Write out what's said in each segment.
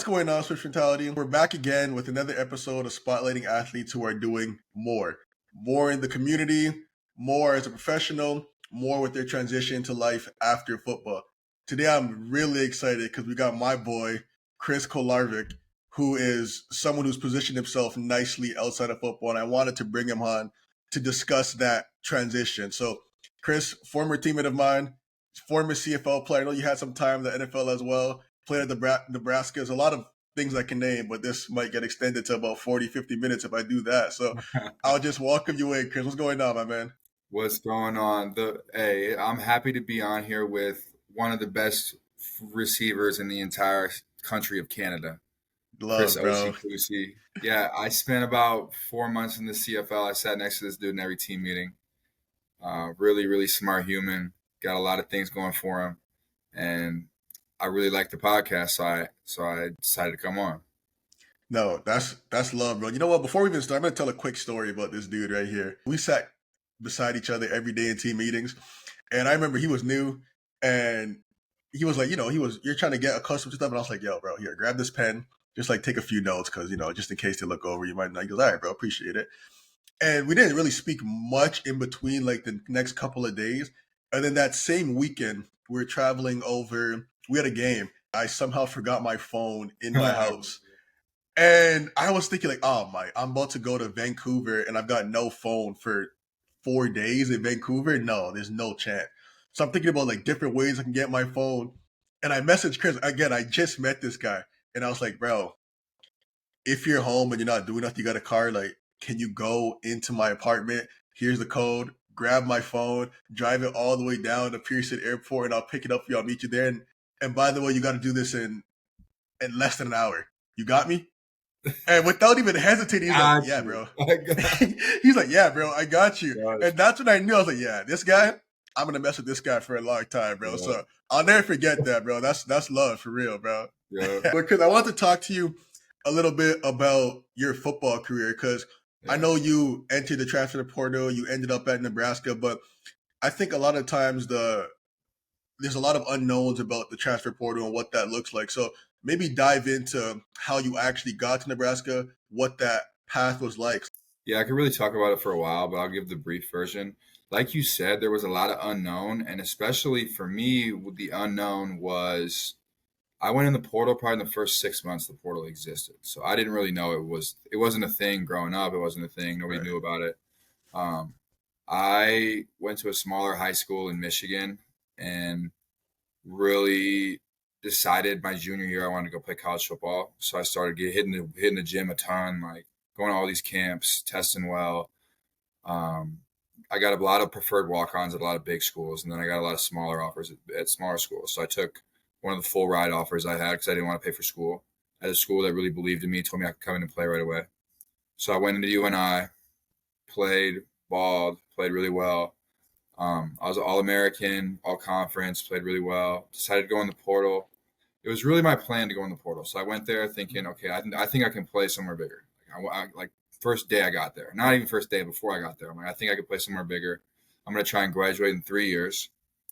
What's going on, Switch Mentality? We're back again with another episode of spotlighting athletes who are doing more. More in the community, more as a professional, more with their transition to life after football. Today I'm really excited because we got my boy, Chris Kolarevic, who is someone who's positioned himself nicely outside of football, and I wanted to bring him on to discuss that transition. So, Chris, former teammate of mine, former CFL player. I know you had some time in the NFL as well. Played at Nebraska. There's a lot of things I can name, but this might get extended to about 40, 50 minutes if I do that. So I'll just welcome you in, Chris. What's going on, my man? What's going on? Hey, I'm happy to be on here with one of the best receivers in the entire country of Canada, Chris Love, bro. Oshikusi. Yeah, I spent about 4 months in the CFL. I sat next to this dude in every team meeting. Really, really smart human. Got a lot of things going for him, and I really like the podcast, so I decided to come on. No, that's love, bro. You know what? Before we even start, I'm gonna tell a quick story about this dude right here. We sat beside each other every day in team meetings, and I remember he was new, and he was like, you're trying to get accustomed to stuff, and I was like, yo, bro, here, grab this pen, just like take a few notes, because just in case they look over, you might not. He goes, all right, bro, appreciate it. And we didn't really speak much in between, like the next couple of days, and then that same weekend, we were traveling over. We had a game. I somehow forgot my phone in my house. And I was thinking, like, oh my, I'm about to go to Vancouver and I've got no phone for 4 days in Vancouver. No, there's no chance. So I'm thinking about like different ways I can get my phone. And I messaged Chris again. I just met this guy, and I was like, bro, if you're home and you're not doing nothing, you got a car, like, can you go into my apartment? Here's the code. Grab my phone, drive it all the way down to Pearson Airport, and I'll pick it up for you. I'll meet you there. And by the way, you got to do this in less than an hour. You got me? And without even hesitating, he's like, yeah, bro. He's like, yeah, bro, I got you. Gosh. And that's when I knew. I was like, yeah, this guy, I'm going to mess with this guy for a long time, bro. Yeah. So I'll never forget that, bro. That's love for real, bro. Yeah. Because I want to talk to you a little bit about your football career, because I know you entered the transfer portal, you ended up at Nebraska, but I think a lot of times there's a lot of unknowns about the transfer portal and what that looks like. So maybe dive into how you actually got to Nebraska, what that path was like. Yeah, I could really talk about it for a while, but I'll give the brief version. Like you said, there was a lot of unknown, and especially for me, the unknown was I went in the portal probably in the first 6 months the portal existed. So I didn't really know it wasn't a thing growing up. It wasn't a thing. Nobody knew about it. I went to a smaller high school in Michigan and really decided my junior year I wanted to go play college football. So I started hitting the gym a ton, like going to all these camps, testing well. I got a lot of preferred walk-ons at a lot of big schools, and then I got a lot of smaller offers at smaller schools. So I took one of the full ride offers I had because I didn't want to pay for school at a school that really believed in me, told me I could come in and play right away. So I went into UNI, played really well. I was All-American, All-Conference, played really well. Decided to go in the portal. It was really my plan to go in the portal. So I went there thinking, okay, I think I can play somewhere bigger. Like first day I got there, not even first day before I got there. I'm like, I think I could play somewhere bigger. I'm going to try and graduate in 3 years.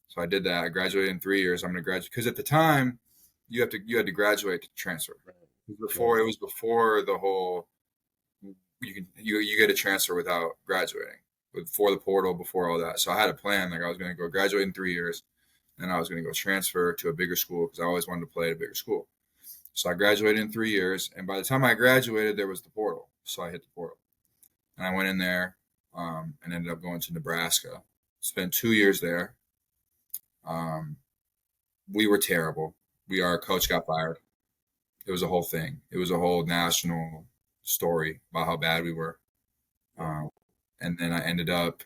So I did that. I graduated in 3 years. I'm going to graduate because at the time you had to graduate to transfer. It was before the whole you get a transfer without graduating, before the portal, before all that. So I had a plan. Like I was going to go graduate in 3 years, and I was going to go transfer to a bigger school because I always wanted to play at a bigger school. So I graduated in 3 years, and by the time I graduated, there was the portal. So I hit the portal, and I went in there and ended up going to Nebraska. Spent 2 years there. We were terrible. Our coach got fired. It was a whole thing. It was a whole national story about how bad we were. And then I ended up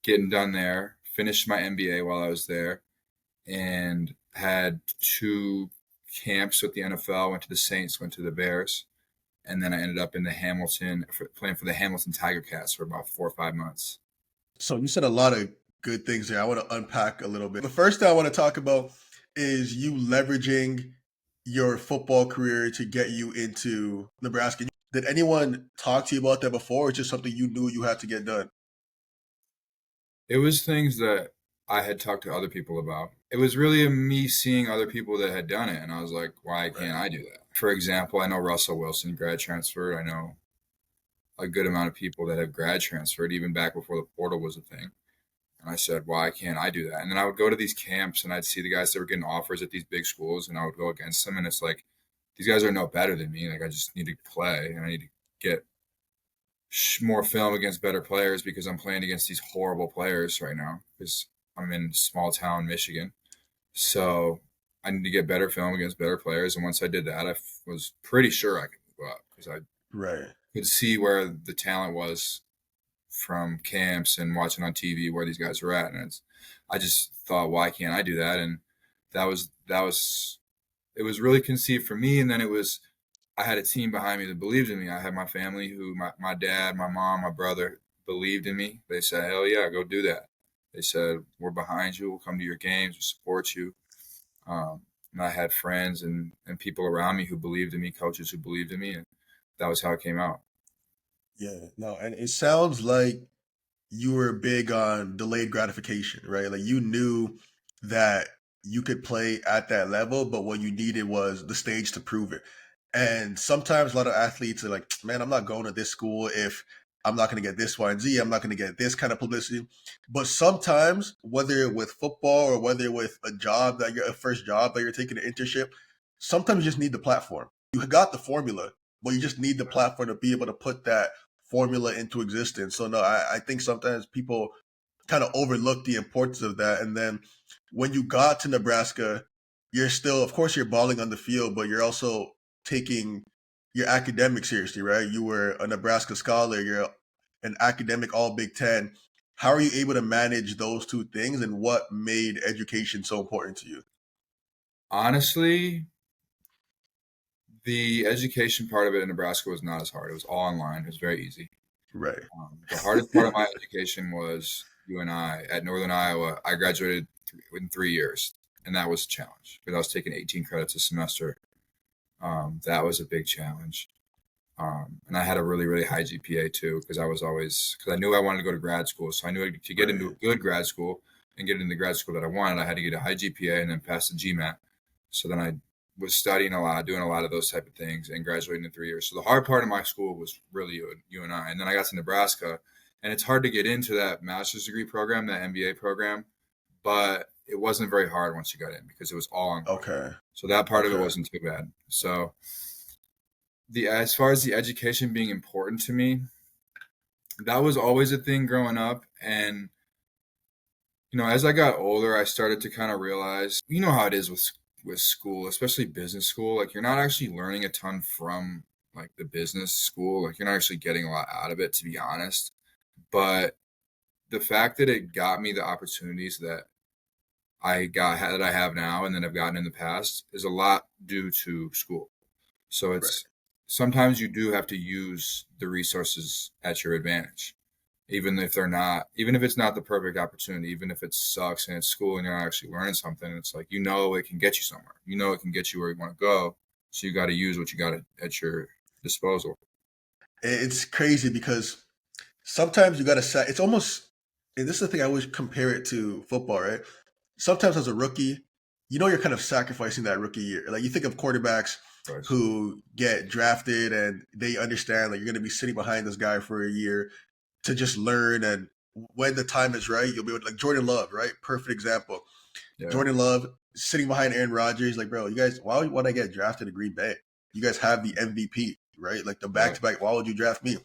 getting done there, finished my MBA while I was there, and had 2 camps with the NFL, went to the Saints, went to the Bears, and then I ended up in the Hamilton, playing for the Hamilton Tiger Cats for about 4 or 5 months. So you said a lot of good things there. I want to unpack a little bit. The first thing I want to talk about is you leveraging your football career to get you into Nebraska. Did anyone talk to you about that before, or just something you knew you had to get done? It was things that I had talked to other people about. It was really me seeing other people that had done it, and I was like, why can't Right. I do that? For example, I know Russell Wilson grad transferred. I know a good amount of people that have grad transferred, even back before the portal was a thing. And I said, why can't I do that? And then I would go to these camps and I'd see the guys that were getting offers at these big schools, and I would go against them. And it's like, these guys are no better than me. Like, I just need to play and I need to get more film against better players because I'm playing against these horrible players right now because I'm in small town Michigan. So I need to get better film against better players. And once I did that, I was pretty sure I could move up because I Right. could see where the talent was from camps and watching on TV where these guys were at. And I just thought, why can't I do that? And it was really conceived for me. And then I had a team behind me that believed in me. I had my family my dad, my mom, my brother believed in me. They said, hell yeah, go do that. They said, we're behind you. We'll come to your games. We'll support you. And I had friends and people around me who believed in me, coaches who believed in me. And that was how it came out. Yeah. No, and it sounds like you were big on delayed gratification, right? Like you knew that you could play at that level, but what you needed was the stage to prove it. And sometimes a lot of athletes are like, man, I'm not going to this school if I'm not going to get this Y and Z. I'm not going to get this kind of publicity. But sometimes, whether with football or whether with a job that you're a first job that you're taking an internship, sometimes you just need the platform. You got the formula, but you just need the platform to be able to put that formula into existence. So no, I think sometimes people kind of overlook the importance of that. And then when you got to Nebraska, you're still, of course, you're balling on the field, but you're also taking your academics seriously, right? You were a Nebraska scholar, you're an academic all Big Ten. How are you able to manage those two things, and what made education so important to you? Honestly, the education part of it in Nebraska was not as hard. It was all online. It was very easy. Right. The hardest part of my education was UNI at Northern Iowa. I graduated in 3 years, and that was a challenge because I was taking 18 credits a semester. That was a big challenge. And I had a really, really high GPA too because because I knew I wanted to go to grad school. So I knew to get into a Right. good grad school and get into the grad school that I wanted, I had to get a high GPA and then pass the GMAT. So then I was studying a lot, doing a lot of those type of things, and graduating in 3 years. So the hard part of my school was really UNI. And then I got to Nebraska, and it's hard to get into that master's degree program, that MBA program, but it wasn't very hard once you got in because it was all online. Okay. So that part of it Okay. wasn't too bad. So the as far as the education being important to me, that was always a thing growing up. And as I got older, I started to kind of realize, how it is with school, especially business school. Like, you're not actually learning a ton from like the business school. Like, you're not actually getting a lot out of it, to be honest. But the fact that it got me the opportunities that I have now and that I've gotten in the past is a lot due to school. So Right. it's sometimes you do have to use the resources at your advantage, even if it's not the perfect opportunity, even if it sucks and it's school and you're not actually learning something. It's like, it can get you somewhere. It can get you where you want to go. So you got to use what you got at your disposal. It's crazy because sometimes you got to set. It's almost, and this is the thing I always compare it to football, right? Sometimes as a rookie, you're kind of sacrificing that rookie year. Like you think of quarterbacks Of course. who get drafted and they understand that you're going to be sitting behind this guy for a year to just learn. And when the time is right, you'll be able to, like Jordan Love, right? Perfect example. Yeah. Jordan Love sitting behind Aaron Rodgers, like, bro, you guys, why would I get drafted to Green Bay? You guys have the MVP, right? Like the back Right. to back. Why would you draft me?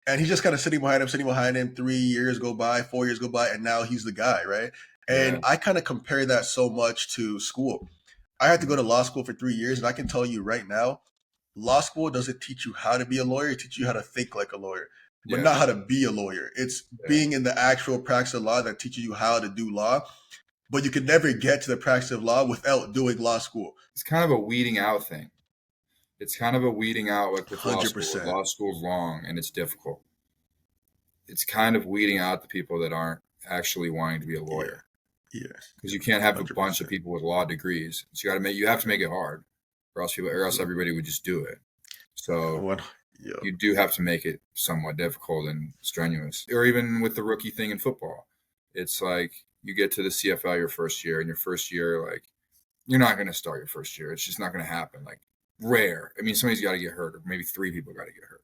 And he's just kind of sitting behind him, sitting behind him. 3 years go by, 4 years go by, and now he's the guy, right? And Yeah. I kind of compare that so much to school. I had to go to law school for 3 years, and I can tell you right now, law school doesn't teach you how to be a lawyer; it teaches you how to think like a lawyer, but Yeah. not how to be a lawyer. It's Yeah. being in the actual practice of law that teaches you how to do law. But you can never get to the practice of law without doing law school. It's kind of a weeding out thing. It's kind of a weeding out, like with law Hundred school. percent. Law school's long and it's difficult. It's kind of weeding out the people that aren't actually wanting to be a Yeah. lawyer Yeah. because you can't have a Hundred bunch of percent. people with law degrees. So you have to make it hard, or else everybody would just do it. So What? Yeah. you do have to make it somewhat difficult and strenuous. Or even with the rookie thing in football, it's like you get to the CFL your first year, and your first year, like, you're not going to start your first year. It's just not going to happen. Like, rare. I mean, somebody's got to get hurt, or maybe 3 people got to get hurt.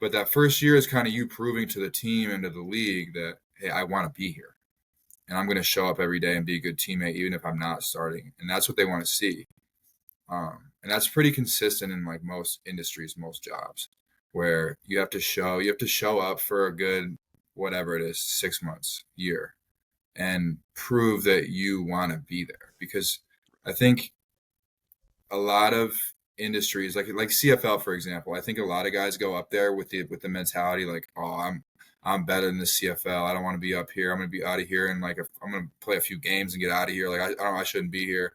But that first year is kind of you proving to the team and to the league that, hey, I want to be here. And I'm going to show up every day and be a good teammate, even if I'm not starting. And that's what they want to see. And that's pretty consistent in like most industries, most jobs, where you have to show up for a good, whatever it is, 6 months, year, and prove that you want to be there. Because I think a lot of industries, like CFL, for example, I think a lot of guys go up there with the mentality like, oh, I'm better than the CFL. I don't want to be up here. I'm going to be out of here, and like, if I'm going to play a few games and get out of here, like, I shouldn't be here.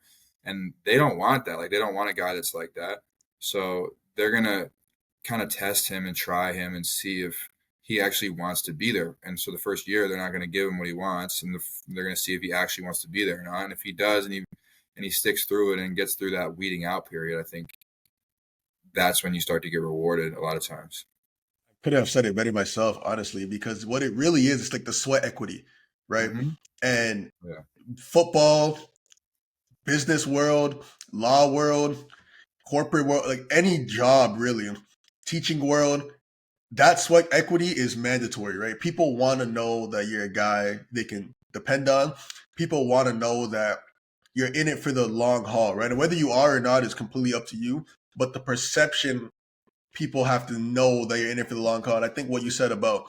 And they don't want that. Like, they don't want a guy that's like that. So they're going to kind of test him and try him and see if he actually wants to be there. And so the first year, they're not going to give him what he wants, and they're going to see if he actually wants to be there or not. And if he does, and he sticks through it and gets through that weeding out period, I think that's when you start to get rewarded a lot of times. Couldn't have said it better myself, honestly, because what it really is, it's like the sweat equity, right? Mm-hmm. And Yeah. football, business world, law world, corporate world, like any job really, teaching world, that sweat equity is mandatory, right? People want to know that you're a guy they can depend on. People want to know that you're in it for the long haul, right? And whether you are or not is completely up to you. But the perception, people have to know that you're in it for the long haul. And I think what you said about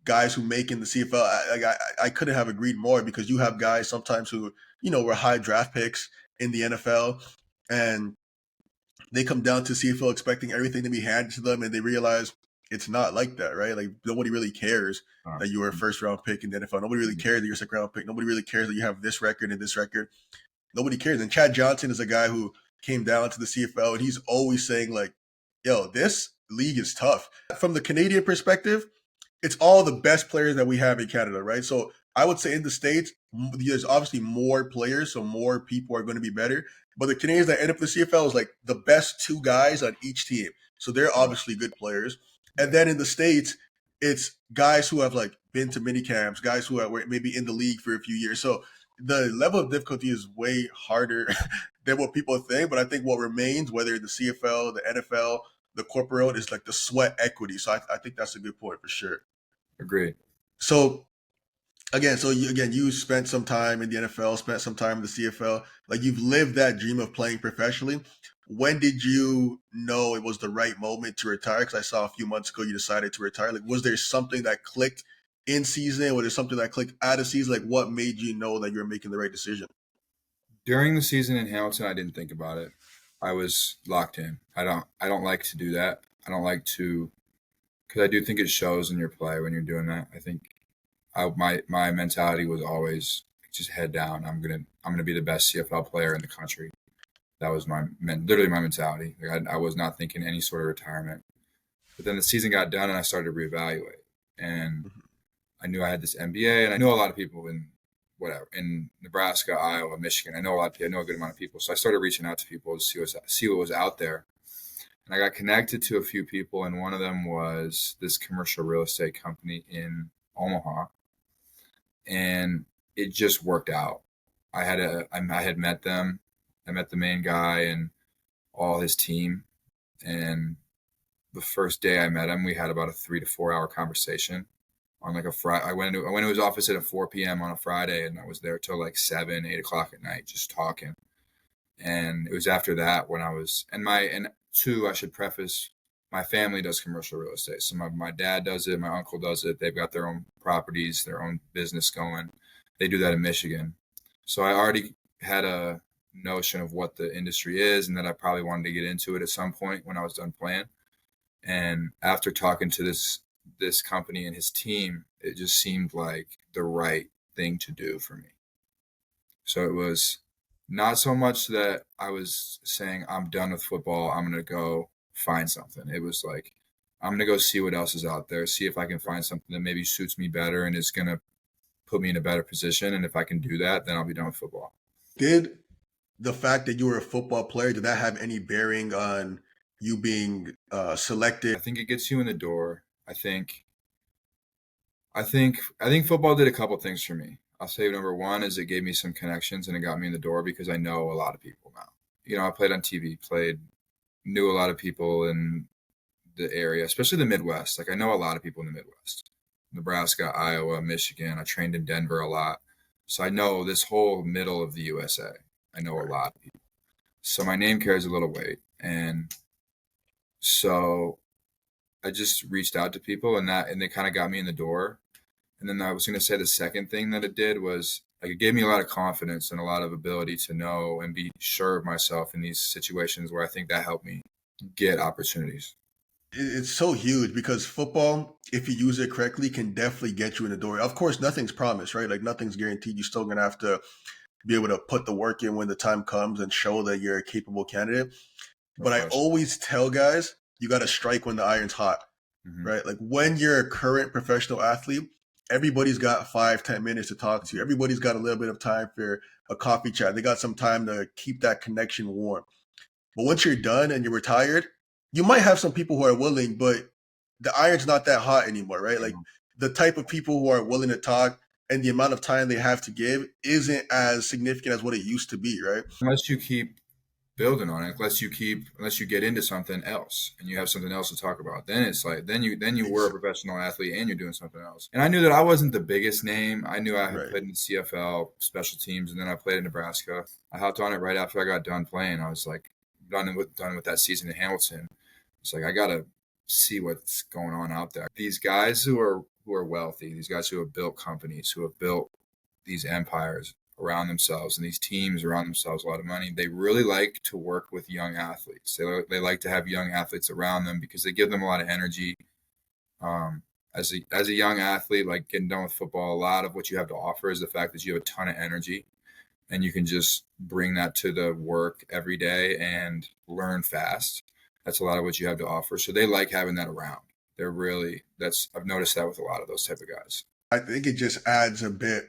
guys who make in the CFL, I couldn't have agreed more, because you have guys sometimes who, were high draft picks in the NFL, and they come down to CFL expecting everything to be handed to them, and they realize it's not like that, right? Like, nobody really cares that you were a first round pick in the NFL. Nobody really cares that you're a second round pick. Nobody really cares that you have this record and this record. Nobody cares. And Chad Johnson is a guy who came down to the CFL, and he's always saying like, yo, this league is tough. From the Canadian perspective, it's all the best players that we have in Canada, right? So I would say in the States, there's obviously more players, so more people are going to be better. But the Canadians that end up in the CFL is like the best 2 guys on each team. So they're obviously good players. And then in the States, it's guys who have like been to mini camps, guys who are maybe in the league for a few years. So the level of difficulty is way harder than what people think. But I think what remains, whether the CFL, the NFL, the corporate world, is like the sweat equity. So I think that's a good point for sure. Agreed. So you spent some time in the NFL, spent some time in the CFL. Like, you've lived that dream of playing professionally. When did you know it was the right moment to retire? Because I saw a few months ago you decided to retire. Like, was there something that clicked in season? Was there something that clicked out of season? Like, what made you know that you were making the right decision? During the season in Hamilton, I didn't think about it. I was locked in. I don't like to do that. I don't like to, because I do think it shows in your play when you're doing that. I think my mentality was always just head down. I'm gonna be the best CFL player in the country. That was literally my mentality. Like, I was not thinking any sort of retirement. But then the season got done, and I started to reevaluate. And I knew I had this MBA, and I know a lot of people in Nebraska, Iowa, Michigan. I know a good amount of people. So I started reaching out to people to see what was out there. And I got connected to a few people, and one of them was this commercial real estate company in Omaha, and it just worked out. I had met them. I met the main guy and all his team, and the first day I met him, we had about a 3 to 4 hour conversation on like a Friday. I went to his office at 4 p.m. on a Friday, and I was there till like 7, 8 o'clock at night, just talking. And it was after that when I should preface, my family does commercial real estate. So my dad does it, my uncle does it. They've got their own properties, their own business going. They do that in Michigan. So I already had a notion of what the industry is, and that I probably wanted to get into it at some point when I was done playing. And after talking to this company and his team, it just seemed like the right thing to do for me. So it was not so much that I was saying, I'm done with football, I'm going to go find something. It was like, I'm going to go see what else is out there, see if I can find something that maybe suits me better and is going to put me in a better position. And if I can do that, then I'll be done with football. Did the fact that you were a football player, did that have any bearing on you being selected? I think it gets you in the door. I think football did a couple things for me. I'll say number one is it gave me some connections and it got me in the door because I know a lot of people now. I played on TV, knew a lot of people in the area, especially the Midwest. Like I know a lot of people in the Midwest, Nebraska, Iowa, Michigan. I trained in Denver a lot. So I know this whole middle of the USA. I know a Right. lot of people. So my name carries a little weight. And so I just reached out to people and they kind of got me in the door. And then I was going to say the second thing that it did was like it gave me a lot of confidence and a lot of ability to know and be sure of myself in these situations where I think that helped me get opportunities. It's so huge because football, if you use it correctly, can definitely get you in the door. Of course, nothing's promised, right? Like nothing's guaranteed. You're still gonna have to be able to put the work in when the time comes and show that you're a capable candidate. No But I question. always tell guys, you got to strike when the iron's hot, Mm-hmm. right? Like when you're a current professional athlete, everybody's got 5-10 minutes to talk to you. Everybody's got a little bit of time for a coffee chat. They got some time to keep that connection warm. But once you're done and you're retired, you might have some people who are willing, but the iron's not that hot anymore, right? Like the type of people who are willing to talk and the amount of time they have to give isn't as significant as what it used to be, right? Unless you keep building on it, unless you get into something else and you have something else to talk about, then it's like then you were a professional athlete and you're doing something else. And I knew that I wasn't the biggest name. I knew I had Right. played in the CFL special teams, and then I played in Nebraska. I hopped on it right after I got done playing. I was like done with that season in Hamilton. It's like I gotta see what's going on out there. These guys who are wealthy, these guys who have built companies, who have built these empires around themselves and these teams around themselves a lot of money, they really like to work with young athletes. They like to have young athletes around them because they give them a lot of energy. As a young athlete, like getting done with football, a lot of what you have to offer is the fact that you have a ton of energy and you can just bring that to the work every day and learn fast. That's a lot of what you have to offer. So they like having that around. I've noticed that with a lot of those type of guys. I think it just adds a bit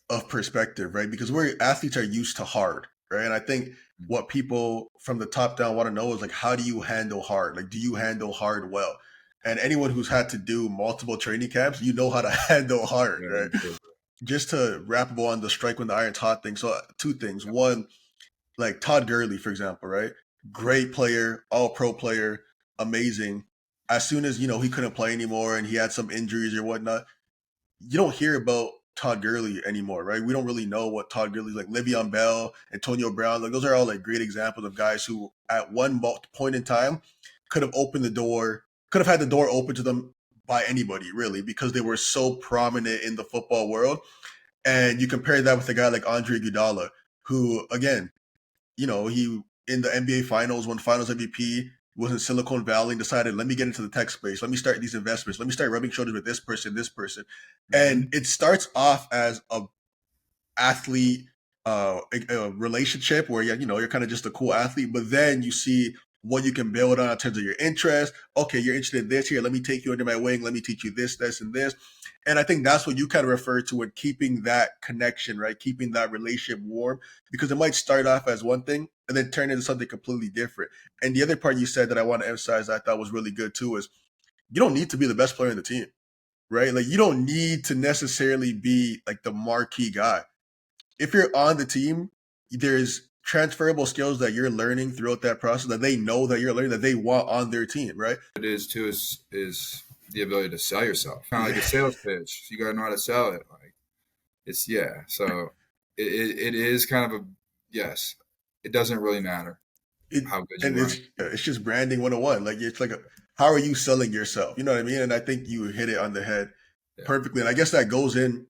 of perspective, right? Because we're athletes are used to hard, right? And I think what people from the top down want to know is like, how do you handle hard? Like, do you handle hard well? And anyone who's had to do multiple training camps, you know how to handle hard, Very right? true. Just to wrap up on the strike when the iron's hot thing. So two things. Yeah. One, like Todd Gurley, for example, right? Great player, all pro player, amazing. As soon as, he couldn't play anymore and he had some injuries or whatnot, you don't hear about Todd Gurley anymore, right? We don't really know what Todd Gurley's like. Le'Veon Bell, Antonio Brown, like those are all like great examples of guys who, at one point in time, could have opened the door, could have had the door open to them by anybody, really, because they were so prominent in the football world. And you compare that with a guy like Andre Iguodala, who, again, he in the NBA Finals, won Finals MVP, was in Silicon Valley, and decided, let me get into the tech space. Let me start these investments. Let me start rubbing shoulders with this person, this person. Mm-hmm. And it starts off as a athlete a relationship where you're kind of just a cool athlete, but then you see what you can build on in terms of your interest. Okay, you're interested in this here. Let me take you under my wing. Let me teach you this, this, and this. And I think that's what you kind of refer to with keeping that connection, right? Keeping that relationship warm, because it might start off as one thing and then turn into something completely different. And the other part you said that I want to emphasize that I thought was really good too is you don't need to be the best player in the team, right? Like you don't need to necessarily be like the marquee guy. If you're on the team, there's transferable skills that you're learning throughout that process that they know that you're learning that they want on their team, right? It is too is the ability to sell yourself. Kind of like Yeah. a sales pitch. You got to know how to sell it. Like it's yeah. So it is kind of a yes. It doesn't really matter It, how good and you are. it's just branding 101. Like it's like how are you selling yourself? You know what I mean? And I think you hit it on the head Yeah. perfectly. And I guess that goes in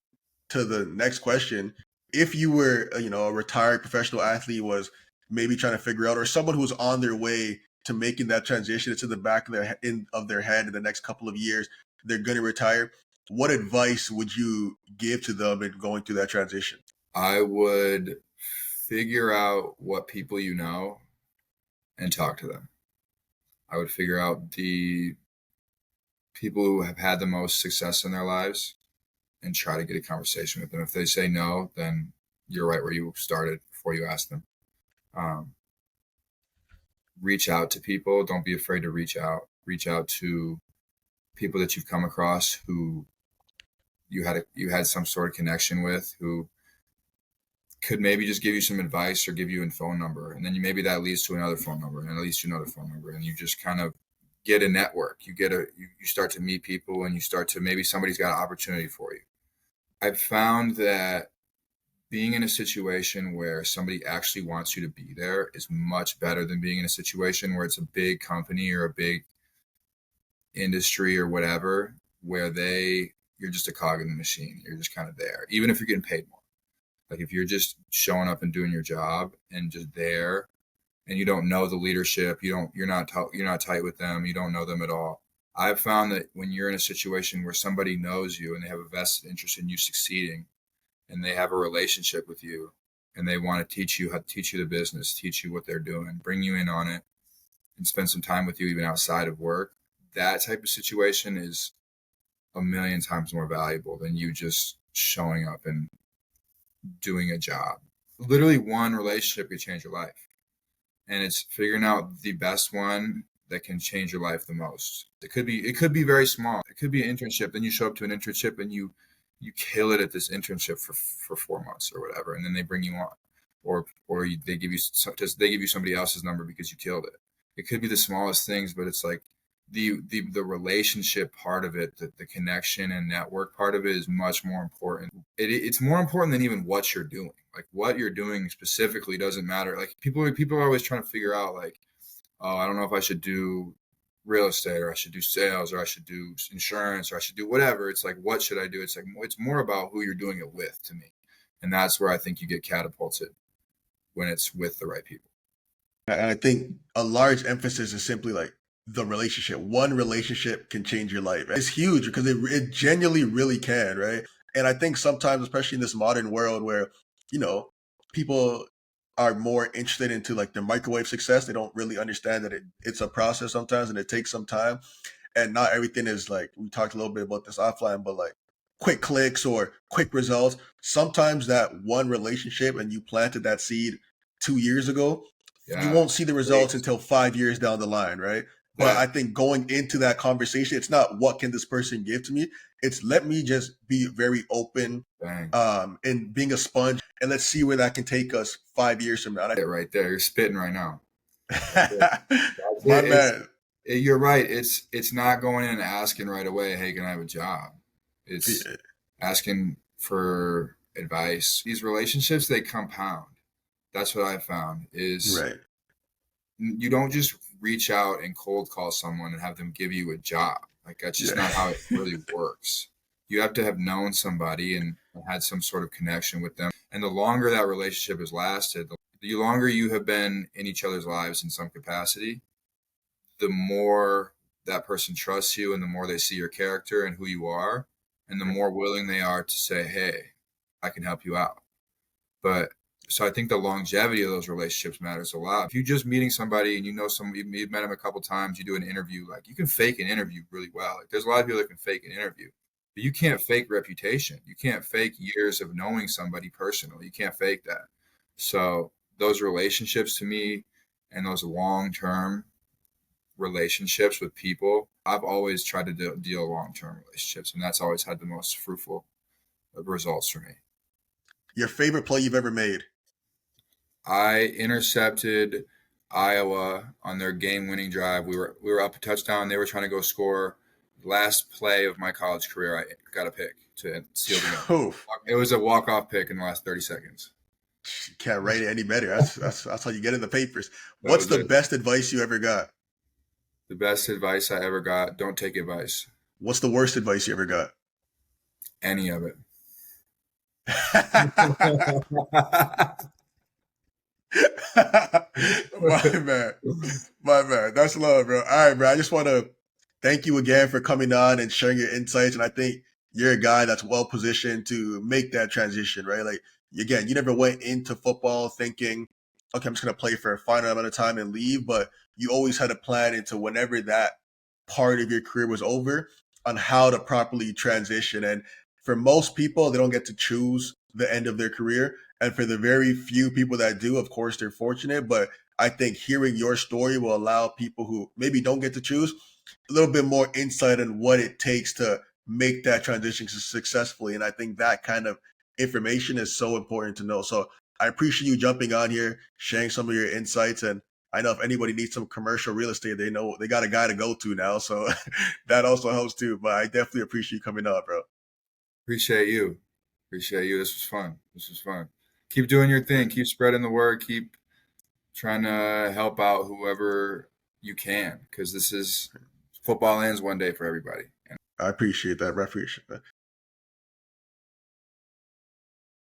to the next question. If you were, a retired professional athlete was maybe trying to figure out, or someone who was on their way to making that transition into the back of their head in the next couple of years, they're going to retire. What advice would you give to them in going through that transition? I would figure out what people you know and talk to them. I would figure out the people who have had the most success in their lives and try to get a conversation with them. If they say no, then you're right where you started before you asked them. Um, Reach out to people. Don't be afraid to reach out. Reach out to people that you've come across who you had some sort of connection with, who could maybe just give you some advice or give you a phone number, and then maybe that leads to another phone number, and that leads to another phone number, and you just kind of get a network. You start to meet people, and you start to, maybe somebody's got an opportunity for you. I've found that being in a situation where somebody actually wants you to be there is much better than being in a situation where it's a big company or a big industry or whatever, where you're just a cog in the machine. You're just kind of there, even if you're getting paid more. Like if you're just showing up and doing your job and just there, and you don't know the leadership, you're not tight with them, you don't know them at all. I've found that when you're in a situation where somebody knows you and they have a vested interest in you succeeding, and they have a relationship with you, and they want to teach you the business, teach you what they're doing, bring you in on it, and spend some time with you even outside of work, that type of situation is a million times more valuable than you just showing up and doing a job. Literally one relationship could change your life, and it's figuring out the best one that can change your life the most. It could be very small. It could be an internship. Then you show up to an internship and you kill it at this internship for 4 months or whatever, and then they bring you on, or they give you somebody else's number because you killed it. It could be the smallest things, but it's like the relationship part of it, the connection and network part of it is much more important. It's more important than even what you're doing. Like what you're doing specifically doesn't matter. Like people are always trying to figure out, like, oh, I don't know if I should do real estate, or I should do sales, or I should do insurance, or I should do whatever. It's like, what should I do? It's like, it's more about who you're doing it with, to me. And that's where I think you get catapulted, when it's with the right people. And I think a large emphasis is simply like the relationship. One relationship can change your life. It's huge because it genuinely really can, right? And I think sometimes, especially in this modern world where, people are more interested into like the microwave success, they don't really understand that it's a process sometimes, and it takes some time. And not everything is like, we talked a little bit about this offline, but like quick clicks or quick results. Sometimes that one relationship, and you planted that seed 2 years ago, you won't see the results until 5 years down the line, right? But I think going into that conversation, it's not what can this person give to me. It's let me just be very open, and being a sponge, and let's see where that can take us 5 years from now. Right there, you're spitting right now. My man. You're right. It's not going in and asking right away, hey, can I have a job? It's asking for advice. These relationships, they compound. That's what I found is right. You don't just reach out and cold call someone and have them give you a job. Like that's just not how it really works. You have to have known somebody and had some sort of connection with them. And the longer that relationship has lasted, the longer you have been in each other's lives in some capacity, the more that person trusts you, and the more they see your character and who you are, and the more willing they are to say, hey, I can help you out. So I think the longevity of those relationships matters a lot. If you're just meeting somebody and you've met them a couple times, you do an interview, like you can fake an interview really well. Like there's a lot of people that can fake an interview, but you can't fake reputation. You can't fake years of knowing somebody personally. You can't fake that. So those relationships, to me, and those long-term relationships with people, I've always tried to deal long-term relationships, and that's always had the most fruitful results for me. Your favorite play you've ever made? I intercepted Iowa on their game-winning drive. We were up a touchdown. They were trying to go score. Last play of my college career, I got a pick to seal the game. It was a walk-off pick in the last 30 seconds. You can't write it any better. That's how you get in the papers. What's the best advice you ever got? The best advice I ever got: don't take advice. What's the worst advice you ever got? Any of it. My man. That's love, bro. All right, bro. I just want to thank you again for coming on and sharing your insights. And I think you're a guy that's well positioned to make that transition, right? Like, again, you never went into football thinking, okay, I'm just going to play for a final amount of time and leave. But you always had a plan into whenever that part of your career was over on how to properly transition. And for most people, they don't get to choose the end of their career. And for the very few people that do, of course, they're fortunate. But I think hearing your story will allow people who maybe don't get to choose a little bit more insight on what it takes to make that transition successfully. And I think that kind of information is so important to know. So I appreciate you jumping on here, sharing some of your insights. And I know if anybody needs some commercial real estate, they know they got a guy to go to now. So that also helps too. But I definitely appreciate you coming up, bro. Appreciate you. Appreciate you. This was fun. This was fun. Keep doing your thing. Keep spreading the word. Keep trying to help out whoever you can, because this is football ends one day for everybody. I appreciate that. I appreciate that.